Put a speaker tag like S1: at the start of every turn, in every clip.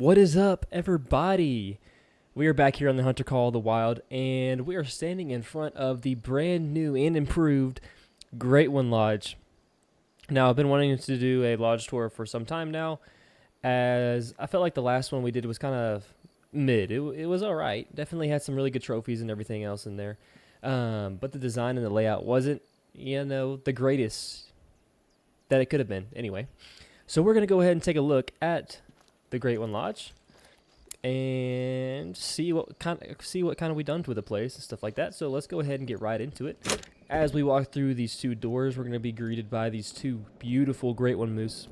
S1: What is up, everybody? We are back here on the Hunter Call of the Wild, and we are standing in front of the brand new and improved Great One Lodge. Now, I've been wanting to do a lodge tour for some time now, as I felt like the last one we did was kind of mid. It was all right. Definitely had some really good trophies and everything else in there, but the design and the layout wasn't, the greatest that it could have been. Anyway, so we're gonna go ahead and take a look at the Great One Lodge and see what kind of we done with the place and stuff like that. So let's go ahead and get right into it. As we walk through these two doors, we're going to be greeted by these two beautiful Great One Moose.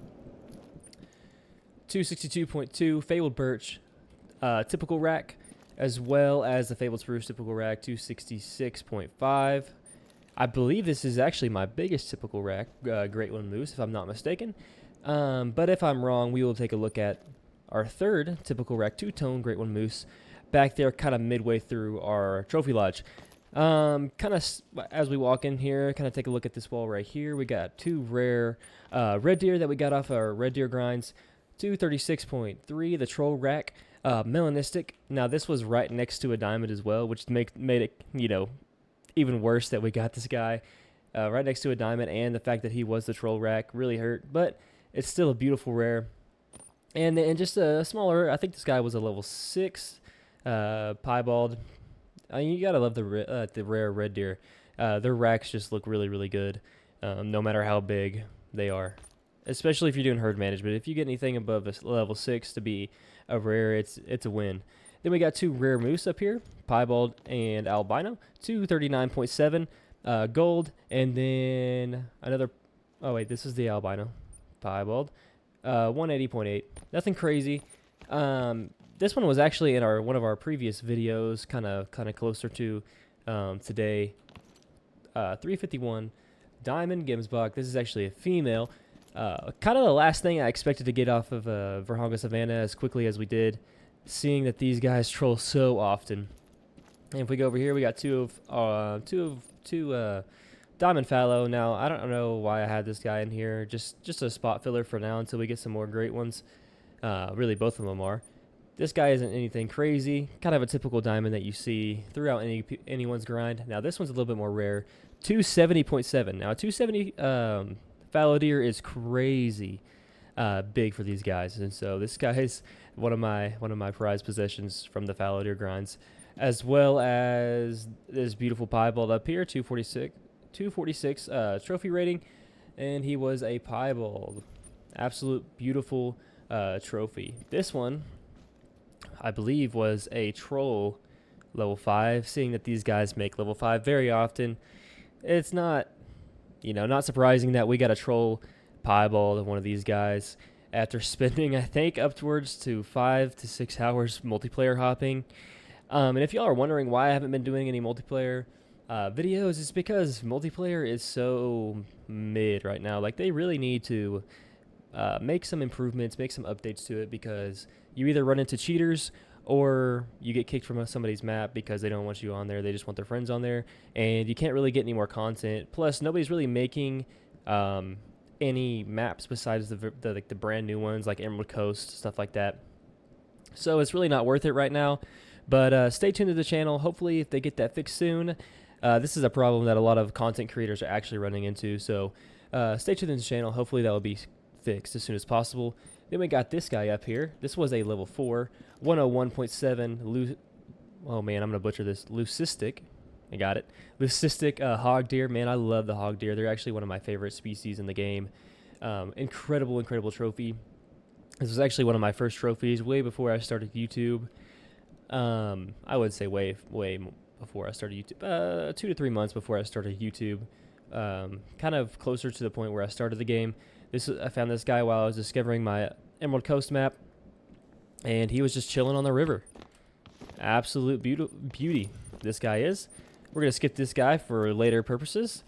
S1: 262.2 Fabled Birch typical rack, as well as the Fabled Spruce typical rack 266.5. I believe this is actually my biggest typical rack, Great One Moose, if I'm not mistaken. But if I'm wrong, we will take a look at our third typical rack two-tone Great One Moose back there, kind of midway through our trophy lodge. As we walk in here, kind of take a look at this wall right here. We got two rare red deer that we got off our red deer grinds. 236.3, the troll rack, melanistic. Now this was right next to a diamond as well, which made it even worse that we got this guy right next to a diamond, and the fact that he was the troll rack really hurt. But it's still a beautiful rare. And just a smaller, I think this guy was a level 6 piebald. You gotta love the rare red deer. Their racks just look really, really good, no matter how big they are. Especially if you're doing herd management. If you get anything above a level 6 to be a rare, it's a win. Then we got two rare moose up here, piebald and albino, 239.7 gold, and then another. Oh wait, this is the albino, piebald. 180.8. Nothing crazy. This one was actually in one of our previous videos, kind of closer to today. 351 Diamond Gemsbok. This is actually a female. Kind of the last thing I expected to get off of Vurhonga Savannah as quickly as we did, seeing that these guys troll so often. And if we go over here, we got two Diamond Fallow. Now, I don't know why I had this guy in here. Just a spot filler for now until we get some more great ones. Really, both of them are. This guy isn't anything crazy. Kind of a typical diamond that you see throughout anyone's grind. Now, this one's a little bit more rare. 270.7. Now, 270 fallow deer is crazy big for these guys. And so this guy is one of my prized possessions from the fallow deer grinds. As well as this beautiful piebald up here, 246 trophy rating, and he was a piebald. Absolute beautiful trophy. This one, I believe, was a troll level 5, seeing that these guys make level 5 very often. It's not surprising that we got a troll piebald of one of these guys after spending, I think, upwards to 5 to 6 hours multiplayer hopping. And if y'all are wondering why I haven't been doing any multiplayer videos, it's because multiplayer is so mid right now. Like, they really need to make some improvements, make some updates to it, because you either run into cheaters or you get kicked from somebody's map because they don't want you on there. They just want their friends on there, and you can't really get any more content. Plus, nobody's really making any maps besides the brand new ones like Emerald Coast, stuff like that. So it's really not worth it right now. But stay tuned to the channel. Hopefully, if they get that fixed soon. This is a problem that a lot of content creators are actually running into. So stay tuned to the channel. Hopefully, that will be fixed as soon as possible. Then we got this guy up here. This was a level 4, 101.7. Oh man, I'm gonna butcher this. Leucistic. I got it. Leucistic hog deer. Man, I love the hog deer. They're actually one of my favorite species in the game. Incredible trophy. This was actually one of my first trophies way before I started YouTube. I would say way before I started YouTube. 2 to 3 months before I started YouTube. Kind of closer to the point where I started the game. I found this guy while I was discovering my Emerald Coast map, and he was just chilling on the river. Absolute beauty. This guy is. We're gonna skip this guy for later purposes.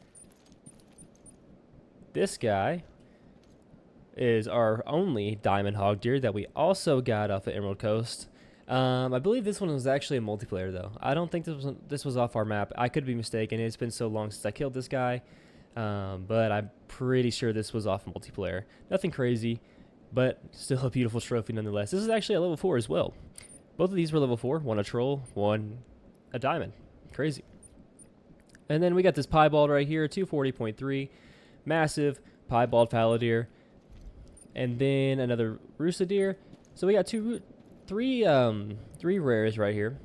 S1: This guy is our only diamond hog deer that we also got off of Emerald Coast. I believe this one was actually a multiplayer, though. I don't think this was off our map. I could be mistaken. It's been so long since I killed this guy. But I'm pretty sure this was off multiplayer. Nothing crazy. but still a beautiful trophy nonetheless. This is actually a level 4 as well. Both of these were level 4. One a troll, one a diamond. Crazy. And then we got this piebald right here, 240.3. Massive piebald fallow deer. And then another rooster deer. So we got three rares right here.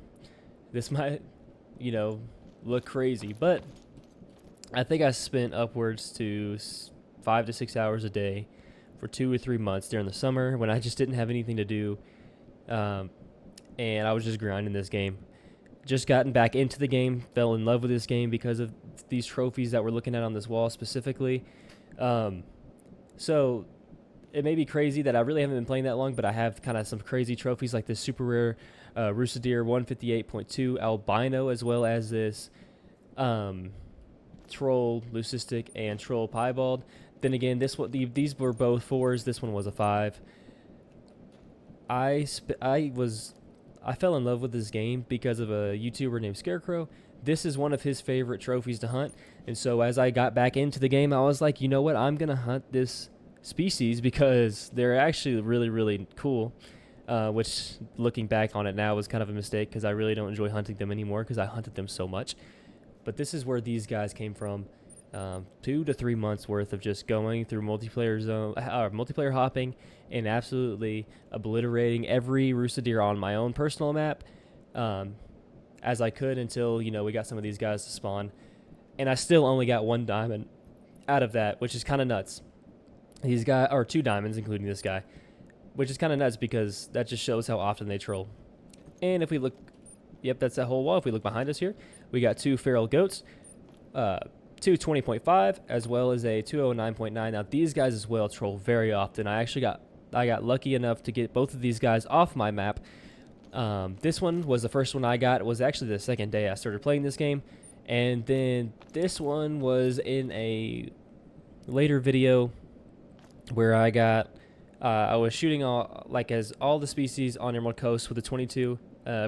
S1: This might, look crazy, but I think I spent upwards to 5 to 6 hours a day for 2 or 3 months during the summer when I just didn't have anything to do, and I was just grinding this game. Just gotten back into the game, fell in love with this game because of these trophies that we're looking at on this wall specifically. So it may be crazy that I really haven't been playing that long, but I have kind of some crazy trophies like this super rare rooster deer 158.2 albino, as well as this troll leucistic and troll piebald. Then again, these were both 4s. This one was a 5. I fell in love with this game because of a YouTuber named Scarecrow. This is one of his favorite trophies to hunt, and so as I got back into the game, I was like, you know what, I'm gonna hunt this species because they're actually really, really cool. Which, looking back on it now, was kind of a mistake because I really don't enjoy hunting them anymore because I hunted them so much. But this is where these guys came from. 2 to 3 months worth of just going through multiplayer hopping and absolutely obliterating every rooster deer on my own personal map as I could until we got some of these guys to spawn, and I still only got 1 diamond out of that, which is kind of nuts. These guys are 2 diamonds, including this guy, which is kind of nuts because that just shows how often they troll. And if we look, yep, that's that whole wall. If we look behind us here, we got 2 feral goats. 220.5 as well as a 209.9. Now these guys as well troll very often. I got lucky enough to get both of these guys off my map. This one was the first one I got. It was actually the second day I started playing this game, and then this one was in a later video where I was shooting all the species on Emerald Coast with the 22,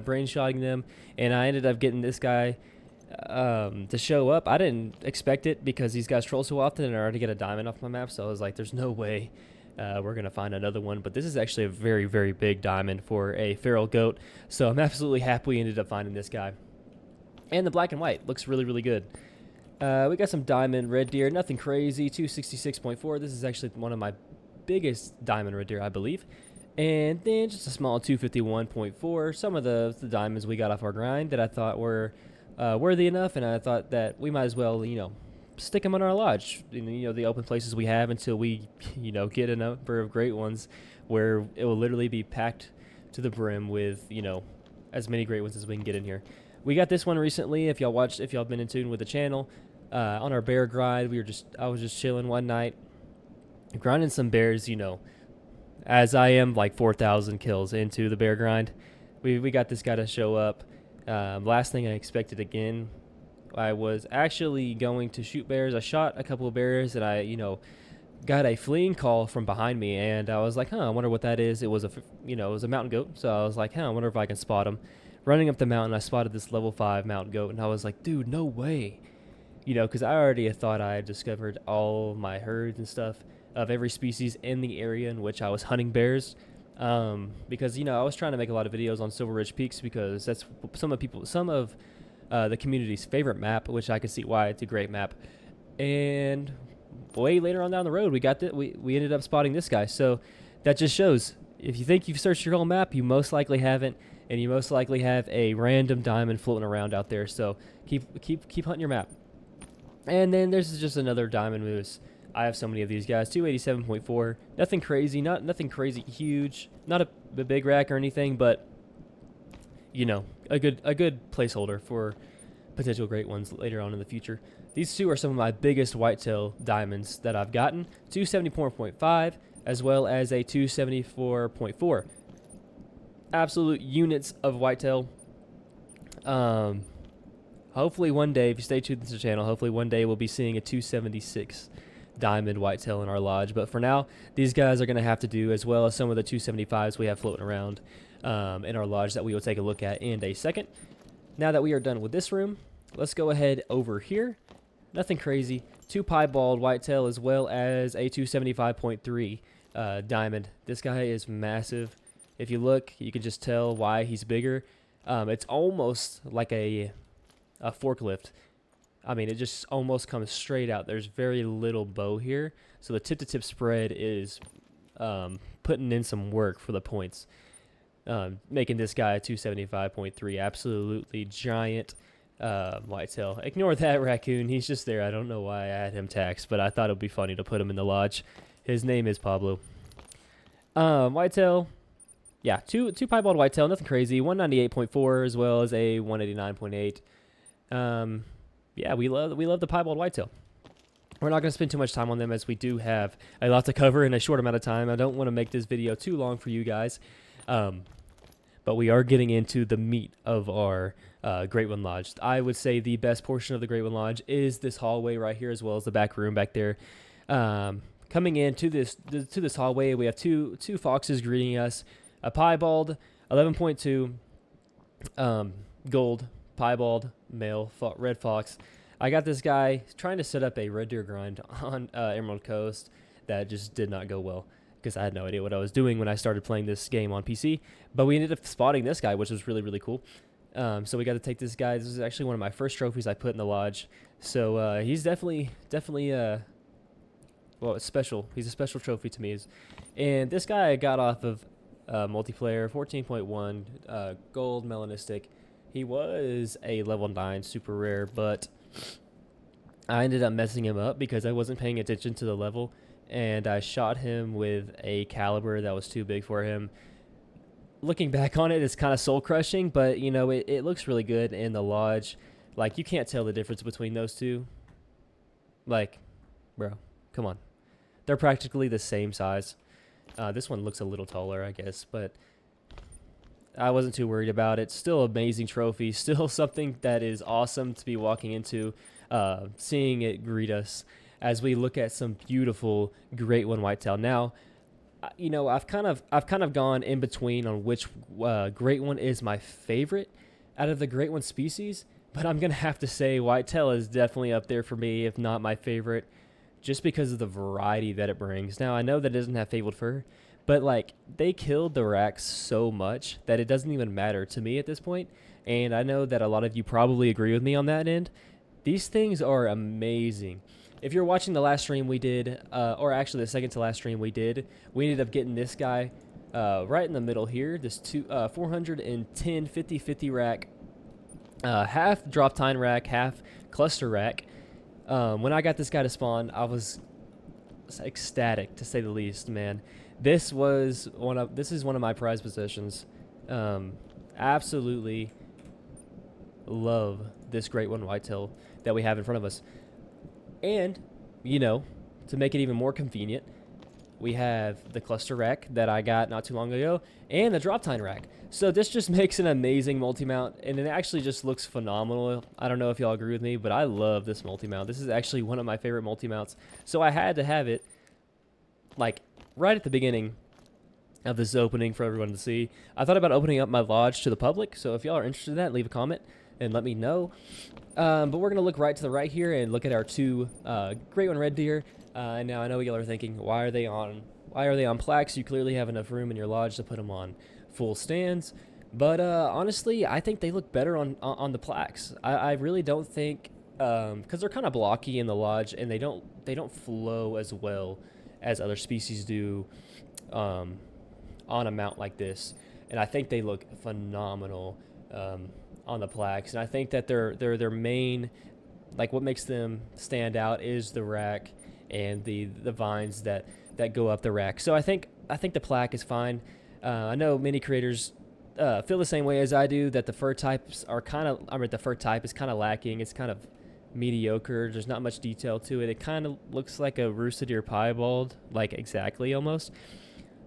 S1: brain shotting them, and I ended up getting this guy to show up. I didn't expect it because these guys troll so often, and I already get a diamond off my map, so I was like, there's no way we're gonna find another one. But this is actually a very, very big diamond for a feral goat, so I'm absolutely happy we ended up finding this guy. And the black and white looks really, really good. We got some diamond red deer, nothing crazy. 266.4. This is actually one of my biggest diamond red deer, I believe. And then just a small 251.4. Some of the diamonds we got off our grind that I thought were worthy enough, and I thought that we might as well, stick them in our lodge, the open places we have until we, get a number of great ones where it will literally be packed to the brim with, as many great ones as we can get in here. We got this one recently. If y'all been in tune with the channel, on our bear grind, I was just chilling one night, grinding some bears, as I am like 4,000 kills into the bear grind. We got this guy to show up. Last thing I expected again, I was actually going to shoot bears. I shot a couple of bears, and I, got a fleeing call from behind me, and I was like, I wonder what that is. It was a mountain goat, so I was like, I wonder if I can spot him. Running up the mountain, I spotted this level 5 mountain goat, and I was like, dude, no way. Because I already thought I had discovered all my herds and stuff of every species in the area in which I was hunting bears. Because I was trying to make a lot of videos on Silver Ridge Peaks because that's some of the community's favorite map, which I could see why it's a great map. And way later on down the road, we ended up spotting this guy. So that just shows, if you think you've searched your whole map, you most likely haven't, and you most likely have a random diamond floating around out there. So keep hunting your map. And then there's just another diamond moose. I have so many of these guys. 287.4. Nothing crazy. Nothing crazy huge. Not a big rack or anything, but a good placeholder for potential great ones later on in the future. These two are some of my biggest whitetail diamonds that I've gotten. 274.5 as well as a 274.4. Absolute units of whitetail. Hopefully one day, if you stay tuned to the channel, hopefully one day we'll be seeing a 276 diamond whitetail in our lodge. But for now, these guys are going to have to do, as well as some of the 275s we have floating around in our lodge that we will take a look at in a second. Now that we are done with this room, let's go ahead over here. Nothing crazy. 2 piebald whitetail as well as a 275.3 diamond. This guy is massive. If you look, you can just tell why he's bigger. It's almost like a forklift. I mean, it just almost comes straight out. There's very little bow here, so the tip-to-tip spread is putting in some work for the points, making this guy a 275.3. Absolutely giant whitetail. Ignore that raccoon. He's just there. I don't know why I had him taxed, but I thought it would be funny to put him in the lodge. His name is Pablo. Whitetail. Yeah, two piebald whitetail, nothing crazy. 198.4 as well as a 189.8. Yeah, we love the piebald whitetail. We're not going to spend too much time on them as we do have a lot to cover in a short amount of time. I don't want to make this video too long for you guys. But we are getting into the meat of our Great One Lodge. I would say the best portion of the Great One Lodge is this hallway right here, as well as the back room back there. Coming into this hallway, we have two foxes greeting us. A piebald, 11.2, gold, piebald, male, red fox. I got this guy trying to set up a red deer grind on Emerald Coast that just did not go well because I had no idea what I was doing when I started playing this game on PC. But we ended up spotting this guy, which was really, really cool. So we got to take this guy. This is actually one of my first trophies I put in the lodge. So he's definitely well, it's special. He's a special trophy to me. And this guy I got off of multiplayer, 14.1, gold melanistic. He was a level 9 super rare, but I ended up messing him up because I wasn't paying attention to the level, and I shot him with a caliber that was too big for him. Looking back on it, it's kind of soul crushing, but you know, it looks really good in the lodge. Like, you can't tell the difference between those two. Like, bro, come on. They're practically the same size. This one looks a little taller, I guess, but I wasn't too worried about it. Still amazing trophy. Still something that is awesome to be walking into, seeing it greet us as we look at some beautiful Great One whitetail. Now, you know, I've kind of gone in between on which Great One is my favorite out of the Great One species, but I'm gonna have to say whitetail is definitely up there for me, if not my favorite, just because of the variety that it brings. Now, I know that it doesn't have fabled fur, but like, they killed the racks so much that it doesn't even matter to me at this point. And I know that a lot of you probably agree with me on that end. These things are amazing. If you're watching the last stream we did, or actually the second to last stream we did, we ended up getting this guy right in the middle here, this 410 50-50 rack, half drop tine rack, half cluster rack. When I got this guy to spawn, I was ecstatic, to say the least, man. This is one of my prized possessions. Absolutely love this Great One whitetail that we have in front of us. And, you know, to make it even more convenient, we have the cluster rack that I got not too long ago and the drop tine rack. So this just makes an amazing multi-mount, and it actually just looks phenomenal. I don't know if y'all agree with me, but I love this multi-mount. This is actually one of my favorite multi-mounts. So I had to have it, like, right at the beginning of this opening for everyone to see. I thought about opening up my lodge to the public, so if y'all are interested in that, leave a comment and let me know. But we're going to look right to the right here and look at our two Great One red deer. And now I know y'all are thinking, why are they on plaques? You clearly have enough room in your lodge to put them on full stands. But honestly, I think they look better on the plaques. I really don't think, because they're kind of blocky in the lodge, and they don't flow as well as other species do on a mount like this. And I think they look phenomenal on the plaques. And I think that their main, like, what makes them stand out is the rack and the vines that go up the rack. So I think the plaque is fine. I know many creators feel the same way as I do, that the fur types are the fur type is kind of lacking. It's kind of mediocre. There's not much detail to it. It kind of looks like a rooster deer piebald, like exactly almost.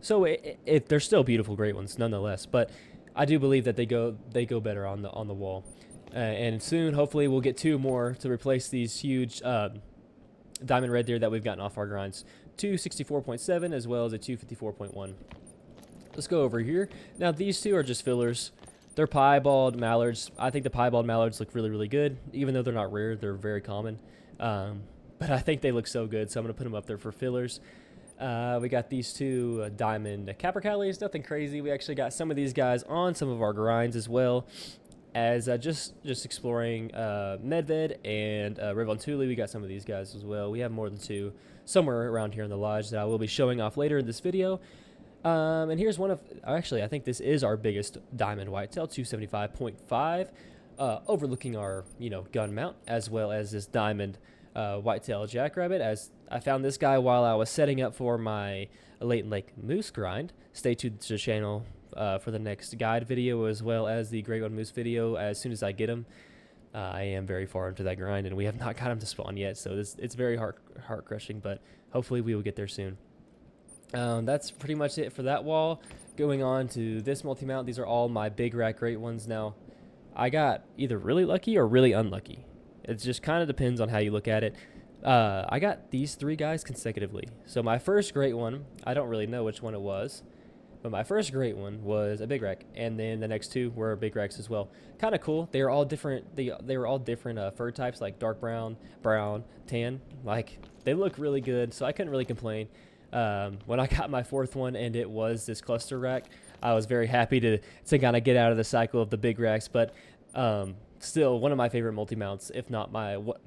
S1: So they're still beautiful Great Ones nonetheless, but I do believe that they go better on the wall. And soon, hopefully, we'll get two more to replace these huge diamond red deer that we've gotten off our grinds. 264.7 as well as a 254.1. Let's go over here. Now, these two are just fillers. They're piebald mallards. I think the piebald mallards look really, really good. Even though they're not rare, they're very common. But I think they look so good, so I'm going to put them up there for fillers. We got these two diamond capercaillies, nothing crazy. We actually got some of these guys on some of our grinds as well as just exploring Medved and Revontuli. We got some of these guys as well. We have more than two somewhere around here in the lodge that I will be showing off later in this video. And here's one of, actually, I think this is our biggest diamond whitetail, 275.5, overlooking our, gun mount, as well as this diamond whitetail jackrabbit. As I found this guy while I was setting up for my Layton Lake moose grind. Stay tuned to the channel for the next guide video, as well as the Great One Moose video as soon as I get him. I am very far into that grind, and we have not got him to spawn yet, so it's very heart crushing, but hopefully we will get there soon. That's pretty much it for that wall. Going on to this multi-mount, these are all my big rack great ones. Now, I got either really lucky or really unlucky. It just kind of depends on how you look at it. I got these three guys consecutively. So my first great one, I don't really know which one it was, but my first great one was a big rack, and then the next two were big racks as well. Kind of cool. They were all different. They were all different fur types, like dark brown, brown, tan. Like, they look really good, so I couldn't really complain. When I got my fourth one and it was this cluster rack, I was very happy to kind of get out of the cycle of the big racks, but still one of my favorite multi-mounts, if not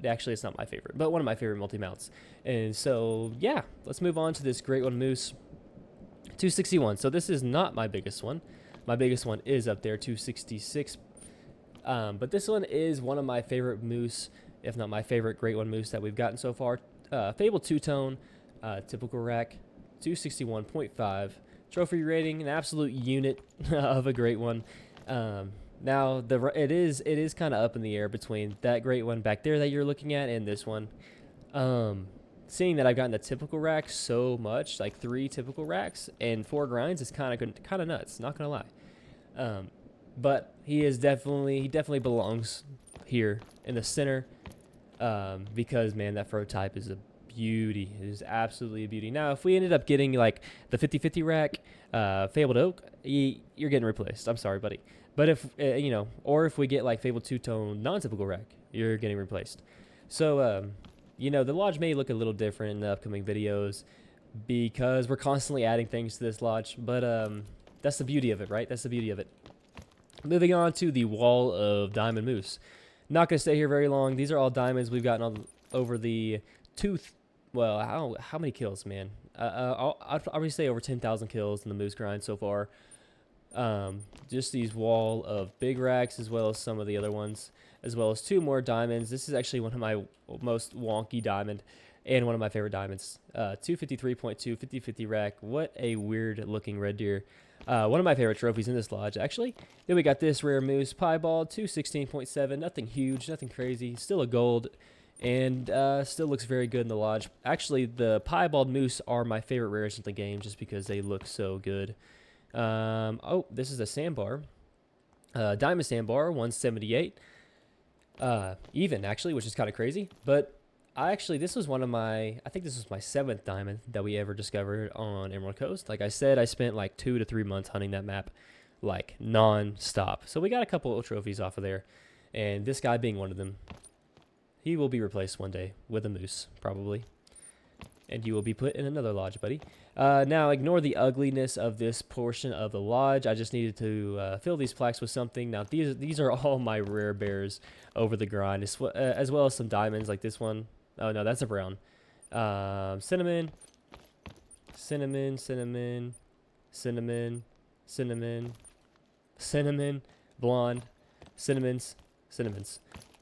S1: actually it's not my favorite, but one of my favorite multi-mounts. And so, yeah, let's move on to this Great One Moose 261. So this is not my biggest one. My biggest one is up there, 266. But this one is one of my favorite moose, if not my favorite Great One Moose that we've gotten so far. Fable two-tone. Typical rack, 261.5 trophy rating, an absolute unit of a great one. Now it is kind of up in the air between that great one back there that you're looking at and this one. Seeing that I've gotten the typical rack so much, like 3 typical racks and 4 grinds, is kind of nuts. Not gonna lie. But he definitely belongs here in the center, because man, that fur type is a beauty. It is absolutely a beauty. Now, if we ended up getting like the 50-50 rack, Fabled Oak, you're getting replaced. I'm sorry, buddy. But if, or if we get like Fabled two-tone non-typical rack, you're getting replaced. So, the lodge may look a little different in the upcoming videos because we're constantly adding things to this lodge. But that's the beauty of it, right? That's the beauty of it. Moving on to the wall of Diamond Moose. Not going to stay here very long. These are all diamonds we've gotten over the tooth. Well, how many kills, man? I'd probably say over 10,000 kills in the moose grind so far. Just these wall of big racks, as well as some of the other ones, as well as 2 more diamonds. This is actually one of my most wonky diamond and one of my favorite diamonds. 253.2 50-50 rack. What a weird looking red deer. One of my favorite trophies in this lodge, actually. Then we got this rare moose piebald, 216.7. Nothing huge, nothing crazy. Still a gold. And still looks very good in the lodge. Actually, the piebald moose are my favorite rares in the game just because they look so good. Oh, this is a sandbar. Diamond sandbar, 178. Even, actually, which is kind of crazy. But this was I think this was my 7th diamond that we ever discovered on Emerald Coast. Like I said, I spent like 2 to 3 months hunting that map, like non-stop. So we got a couple of trophies off of there. And this guy being one of them. He will be replaced one day with a moose, probably. And you will be put in another lodge, buddy. Now, ignore the ugliness of this portion of the lodge. I just needed to fill these plaques with something. Now, these are all my rare bears over the grind, as well as some diamonds like this one. Oh, no, that's a brown. Cinnamon. Cinnamon, cinnamon, cinnamon, cinnamon, cinnamon, blonde, cinnamons,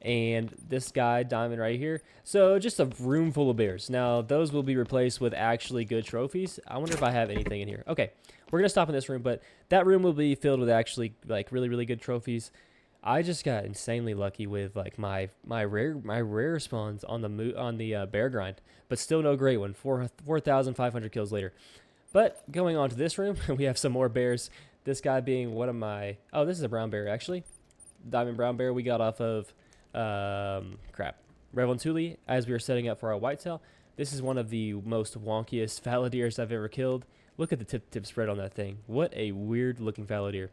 S1: and this guy, diamond right here. So just a room full of bears. Now, those will be replaced with actually good trophies. I wonder if I have anything in here. Okay, we're going to stop in this room, but that room will be filled with actually like really, really good trophies. I just got insanely lucky with like my rare spawns on the bear grind, but still no great one. 4,500 kills later. But going on to this room, we have some more bears. This guy being one of my, oh, this is a brown bear actually. Diamond brown bear we got off of Revontuli as we were setting up for our whitetail. This is one of the most wonkiest fallow deers I've ever killed. Look at the tip spread on that thing. What a weird looking fallow deer.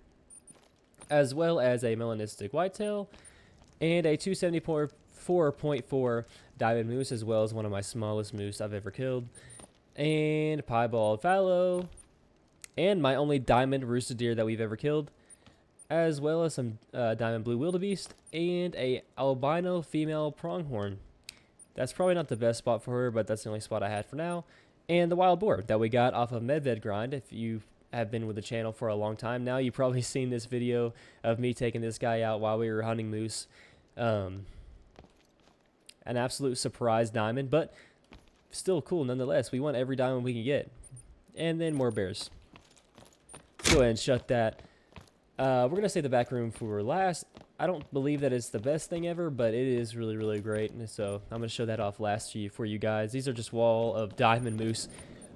S1: As well as a melanistic whitetail and a 274.4 diamond moose, as well as one of my smallest moose I've ever killed. and piebald fallow, and my only diamond rooster deer that we've ever killed, as well as some diamond blue wildebeest and a albino female pronghorn. That's probably not the best spot for her, but that's the only spot I had for now. And the wild boar that we got off of Medved grind. If you have been with the channel for a long time now, you've probably seen this video of me taking this guy out while we were hunting moose. An absolute surprise diamond, but still cool nonetheless. We want every diamond we can get. And then more bears. Let's go ahead and shut that. We're going to save the back room for last. I don't believe that it's the best thing ever, but it is really, really great. And so I'm going to show that off last for you guys. These are just wall of diamond moose.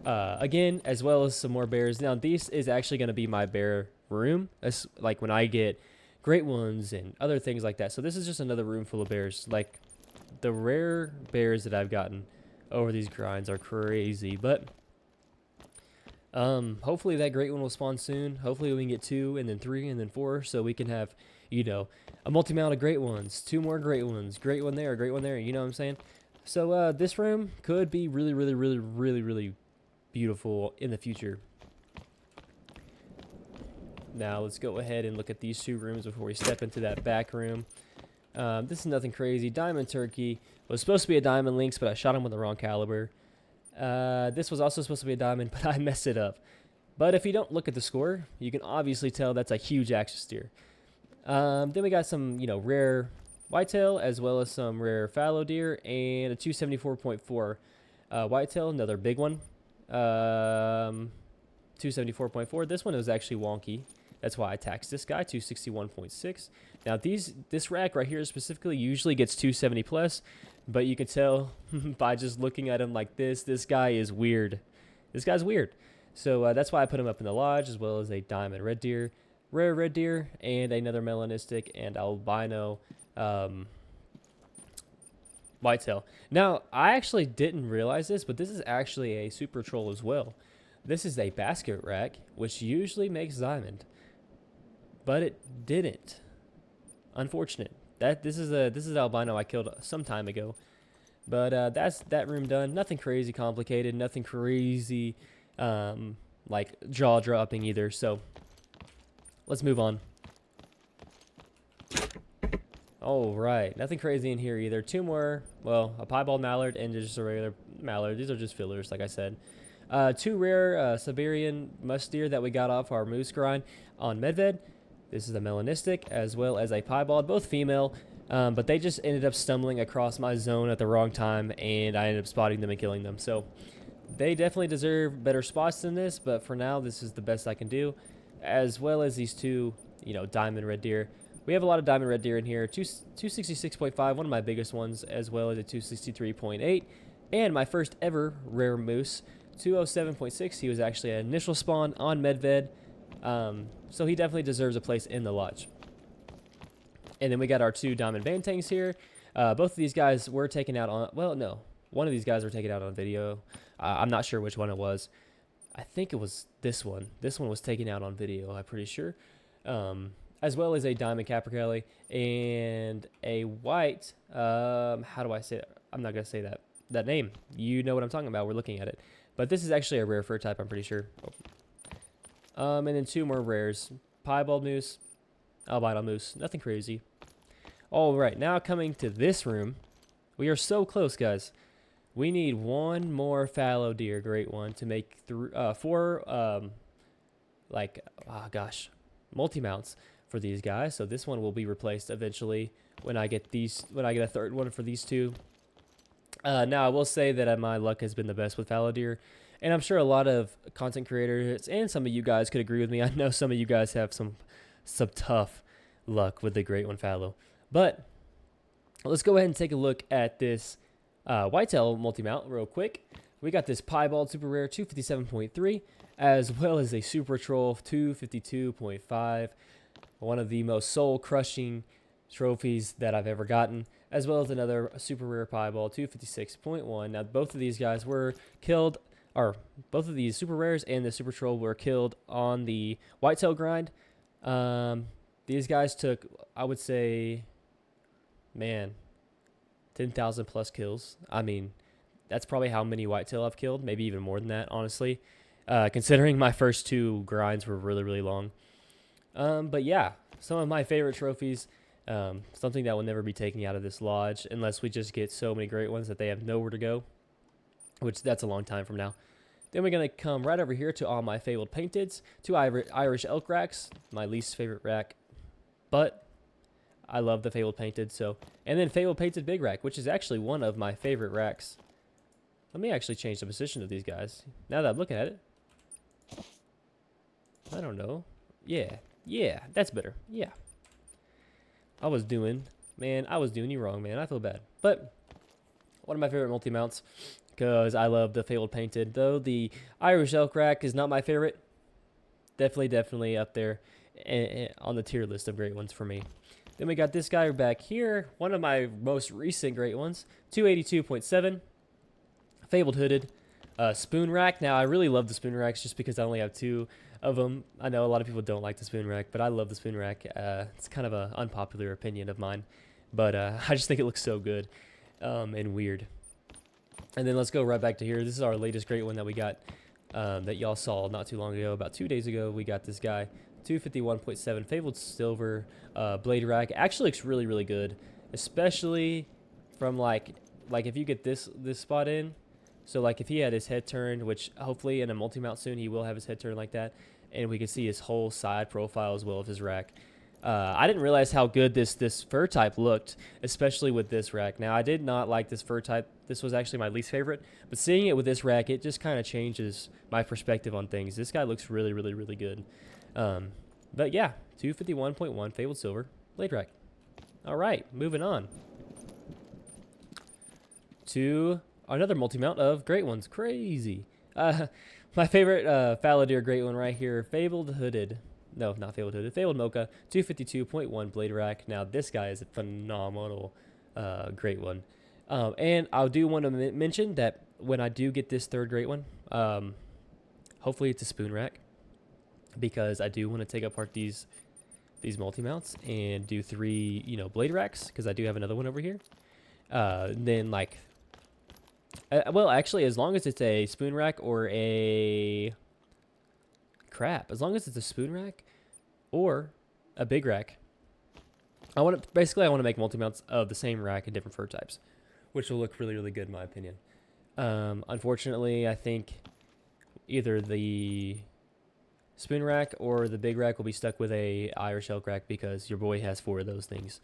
S1: Again, as well as some more bears. Now, this is actually going to be my bear room. That's like when I get great ones and other things like that. So this is just another room full of bears. Like the rare bears that I've gotten over these grinds are crazy. But hopefully that great one will spawn soon. Hopefully we can get 2 and then 3 and then 4 so we can have, you know, a multi-mount of great ones, 2 more great ones, great one there, great one there, you know what I'm saying? So this room could be really, really, really, really, really beautiful in the future. Now let's go ahead and look at these 2 rooms before we step into that back room. This is nothing crazy. Diamond turkey was supposed to be a diamond lynx, but I shot him with the wrong caliber. This was also supposed to be a diamond, but I messed it up. But if you don't look at the score, you can obviously tell that's a huge axis deer. Then we got some, you know, rare whitetail, as well as some rare fallow deer, and a 274.4 whitetail, another big one. 274.4. This one was actually wonky. That's why I taxed this guy, 261.6. Now this rack right here specifically usually gets 270 plus, but you can tell by just looking at him like this guy is weird. This guy's weird. So that's why I put him up in the lodge, as well as a diamond red deer, rare red deer, and another melanistic and albino whitetail. Now, I actually didn't realize this, but this is actually a super troll as well. This is a basket rack, which usually makes diamond, but it didn't. Unfortunate. This is albino I killed some time ago, but that's that room done. Nothing crazy complicated. Nothing crazy like jaw dropping either. So let's move on. All right, nothing crazy in here either. 2 more. Well, a piebald mallard and just a regular mallard. These are just fillers, like I said. 2 rare Siberian musk deer that we got off our moose grind on Medved. This is a melanistic as well as a piebald, both female, but they just ended up stumbling across my zone at the wrong time, and I ended up spotting them and killing them. So they definitely deserve better spots than this, but for now, this is the best I can do, as well as these 2, you know, diamond red deer. We have a lot of diamond red deer in here. 266.5, one of my biggest ones, as well as a 263.8, and my first ever rare moose, 207.6. He was actually an initial spawn on Medved, so he definitely deserves a place in the lodge. And then we got our 2 diamond bantangs here. Both of these guys were taken out on, well, no, one of these guys were taken out on video. I'm not sure which one it was. I think it was this one. This one was taken out on video, I'm pretty sure. As well as a diamond capercaillie and a white, how do I say it? I'm not going to say that name. You know what I'm talking about. We're looking at it. But this is actually a rare fur type, I'm pretty sure. And then 2 more rares. Piebald moose, albino moose. Nothing crazy. All right, now coming to this room. We are so close, guys. We need 1 more fallow deer, great one, to make 4, multi-mounts for these guys. So this one will be replaced eventually when I get a 3rd one for these 2. Now, I will say that my luck has been the best with fallow deer, and I'm sure a lot of content creators and some of you guys could agree with me. I know some of you guys have some tough luck with the great one fallow. But let's go ahead and take a look at this whitetail multi-mount real quick. We got this piebald super rare 257.3, as well as a super troll 252.5, one of the most soul-crushing trophies that I've ever gotten, as well as another super rare piebald 256.1. Now both of these guys were killed, or both of these super rares and the super troll were killed on the whitetail grind. These guys took, I would say, man, 10,000 plus kills. I mean, That's probably how many whitetail I've killed, maybe even more than that, honestly. Considering my first 2 grinds were really, really long. But yeah, some of my favorite trophies. Something that will never be taken out of this lodge unless we just get so many great ones that they have nowhere to go, which that's a long time from now. Then we're going to come right over here to all my fabled painteds, 2 Irish elk racks, my least favorite rack, but I love the fabled painted. So, and then fabled painted big rack, which is actually one of my favorite racks. Let me actually change the position of these guys. Now that I'm looking at it, I don't know. Yeah, that's better. Yeah. I was doing you wrong, man. I feel bad. But one of my favorite multi-mounts, because I love the fabled painted. Though the Irish elk rack is not my favorite. Definitely up there on the tier list of great ones for me. Then we got this guy back here, one of my most recent great ones, 282.7, fabled hooded, spoon rack. Now I really love the spoon racks just because I only have 2 of them. I know a lot of people don't like the spoon rack, but I love the spoon rack. It's kind of an unpopular opinion of mine, but I just think it looks so good and weird. And then let's go right back to here. This is our latest great one that we got that y'all saw not too long ago. About 2 days ago, we got this guy, 251.7 fabled silver blade rack. Actually looks really, really good, especially from like if you get this spot in. So like if he had his head turned, which hopefully in a multi-mount soon he will have his head turned like that, and we can see his whole side profile as well of his rack. I didn't realize how good this fur type looked, especially with this rack. Now, I did not like this fur type. This was actually my least favorite. But seeing it with this rack, it just kind of changes my perspective on things. This guy looks really, really, really good. But yeah, 251.1 fabled silver blade rack. All right, moving on to another multi-mount of great ones. Crazy. My favorite fallow deer great one right here, fabled hooded. No, not fabled hooded. Fabled mocha, 252.1 blade rack. Now, this guy is a phenomenal great one. And I do want to mention that when I do get this third great one, hopefully it's a spoon rack, because I do want to take apart these multi-mounts and do 3, blade racks, because I do have another one over here. Then, like, well, actually, as long as it's a spoon rack or a crap, as long as it's a spoon rack or a big rack, I want to make multi-mounts of the same rack in different fur types, which will look really, really good in my opinion. Unfortunately, I think either the spoon rack or the big rack will be stuck with a Irish elk rack, because your boy has 4 of those things.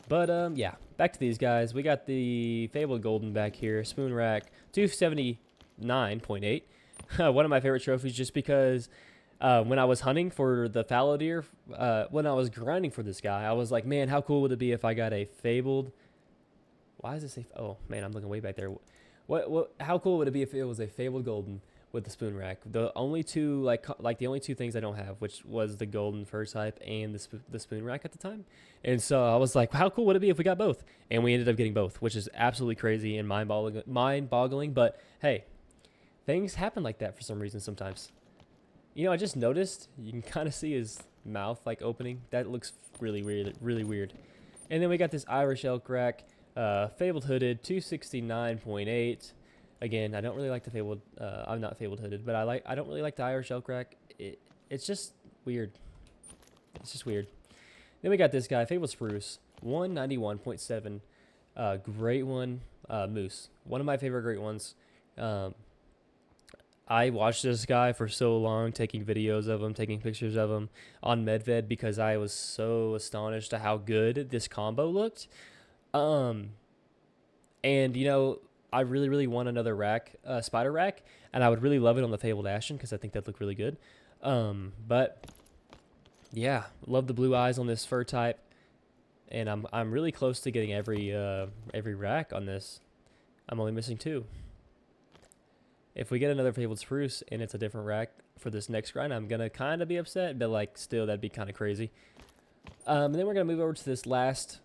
S1: But yeah, back to these guys. We got the fabled golden back here, spoon rack, 279.8. One of my favorite trophies, just because when I was hunting for the fallow deer, when I was grinding for this guy, I was like, man, how cool would it be if I got a fabled? Why does it say? Oh man, I'm looking way back there. How cool would it be if it was a fabled golden with the spoon rack? The only 2 like the only 2 things I don't have, which was the golden fur type and the spoon rack at the time. And so I was like, how cool would it be if we got both? And we ended up getting both, which is absolutely crazy and mind-boggling. But hey, things happen like that for some reason sometimes. I just noticed you can kind of see his mouth like opening. That looks really weird, really weird. And then we got this Irish elk rack, fabled hooded, 269.8. Again, I don't really like the fabled. I'm not fabled hooded, but I don't really like the Irish elk rack. It's just weird. It's just weird. Then we got this guy, fabled spruce, 191.7. Great one, moose. One of my favorite great ones. I watched this guy for so long, taking videos of him, taking pictures of him on Medved, because I was so astonished at how good this combo looked. And I really, really want another rack, spider rack, and I would really love it on the fabled ashen, because I think that'd look really good. But yeah, love the blue eyes on this fur type, and I'm really close to getting every rack on this. I'm only missing 2. If we get another fabled spruce and it's a different rack for this next grind, I'm gonna kind of be upset, but like still, that'd be kind of crazy. And then we're gonna move over to this last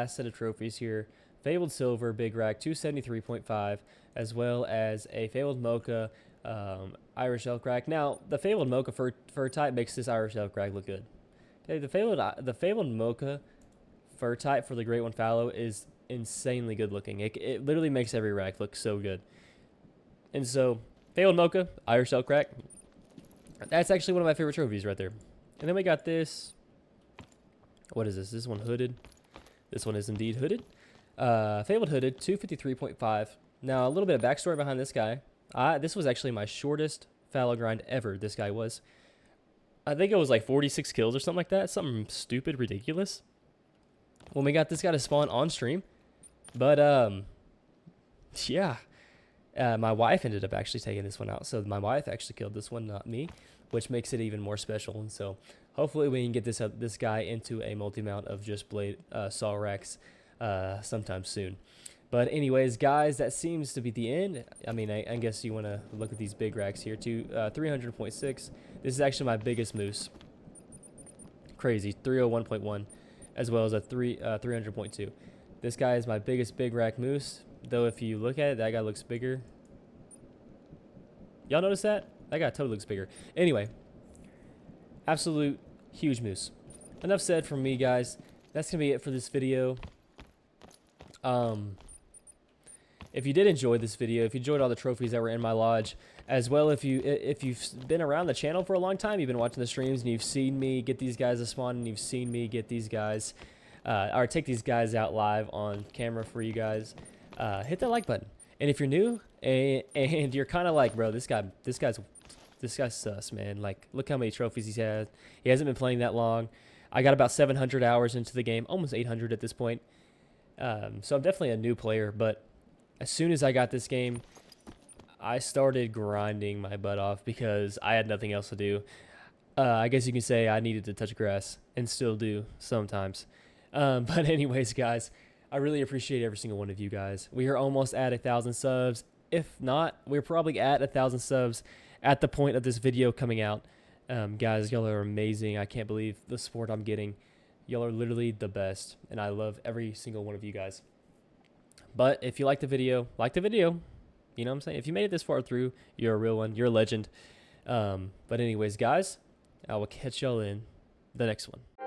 S1: set of trophies here. Fabled silver big rack, 273.5, as well as a fabled mocha Irish elk rack. Now, the fabled mocha fur type makes this Irish elk rack look good. Okay, the fabled mocha fur type for the great one fallow is insanely good looking. It literally makes every rack look so good. And so, Fabled Mocha, Irish Elk Rack. That's actually one of my favorite trophies right there. And then we got this. What is this? This one hooded. This one is indeed hooded. Fabled Hooded, 253.5. Now, a little bit of backstory behind this guy. This was actually my shortest fallow grind ever, this guy was. I think it was like 46 kills or something like that. Something stupid, ridiculous. When we got this guy to spawn on stream. But, yeah. My wife ended up actually taking this one out. So my wife actually killed this one, not me, which makes it even more special. And so hopefully we can get this guy into a multi-mount of just blade saw racks sometime soon. But anyways, guys, that seems to be the end. I mean, I guess you want to look at these big racks here too. 300.6. This is actually my biggest moose. Crazy. 301.1, as well as a 300.2. This guy is my biggest big rack moose. Though if you look at it, that guy looks bigger. Y'all notice that? That guy totally looks bigger. Anyway, absolute huge moose. Enough said from me, guys. That's going to be it for this video. If you did enjoy this video, if you enjoyed all the trophies that were in my lodge, as well if you've been around the channel for a long time, you've been watching the streams and you've seen me get these guys to spawn, and you've seen me get these guys, or take these guys out live on camera for you guys, hit that like button. And if you're new and you're kind of like, bro, this guy's sus, man. Like, look how many trophies he's had. He hasn't been playing that long. I got about 700 hours into the game, almost 800 at this point. So I'm definitely a new player, but as soon as I got this game, I started grinding my butt off because I had nothing else to do. I guess you can say I needed to touch grass, and still do sometimes. But anyways, guys, I really appreciate every single one of you guys. We are almost at 1,000 subs. If not, we're probably at 1,000 subs at the point of this video coming out. Guys, y'all are amazing. I can't believe the support I'm getting. Y'all are literally the best, and I love every single one of you guys. But if you like the video, like the video. You know what I'm saying? If you made it this far through, you're a real one. You're a legend. But anyways, guys, I will catch y'all in the next one.